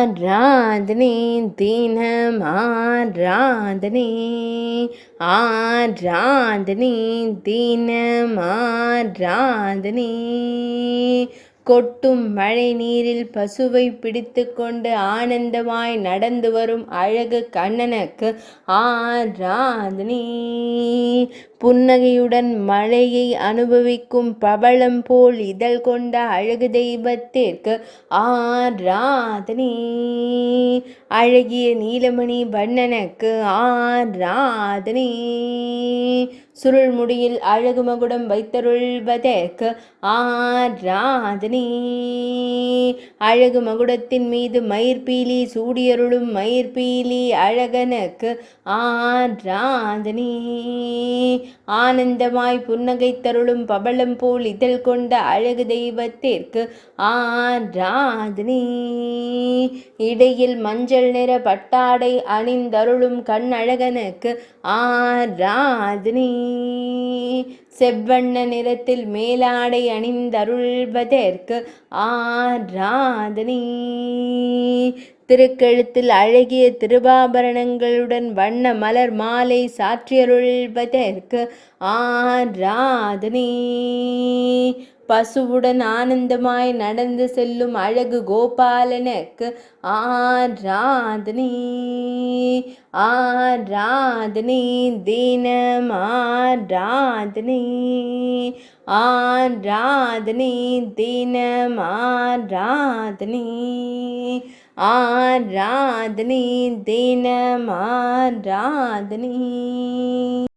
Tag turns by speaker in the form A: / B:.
A: ஆராதனை தினம் ஆராதனை ஆராதனை தினம் ஆராதனை கொட்டும் மழை நீரில் பசுவை பிடித்து கொண்டு ஆனந்தமாய் நடந்து வரும் அழகு கண்ணனுக்கு ஆராதனை. புன்னகையுடன் மழையை அனுபவிக்கும் பவளம் போல் இதழ் கொண்ட அழகு தெய்வத்திற்கு ஆராதனை. அழகிய நீலமணி வண்ணனுக்கு ஆராதனை. சுருள் முடியில் அழகு மகுடம் வைத்தருள்வதற்கு ஆராதனை. அழகு மகுடத்தின் மீது மயிர்பீலி சூடியருளும் மயிர்பீலி அழகனுக்கு ஆராதனை. ஆனந்தமாய் புன்னகை தருளும் பவளம் போல் இதழ் கொண்ட அழகு தெய்வத்திற்கு ஆராதனை. இடையில் மஞ்சள் நிற பட்டாடை அணிந்தருளும் கண் அழகனுக்கு ஆராதனை. செவ்வண்ண நிறத்தில் மேலாடை அணிந்தருள்வதற்கு ஆராதனை. திருக்கழுத்தில் அழகிய திருவாபரணங்களுடன் வண்ண மலர் மாலை சாற்றியருள்வதற்கு ஆராதனை. பசுவுடன் ஆனந்தமாய் நடந்து செல்லும் அழகு கோபாலனுக்கு ஆராதனை. ஆராதனை தினம் ஆராதனை ஆராதனை தினம் ஆராதனை ஆராதனை தினம் ஆராதனை.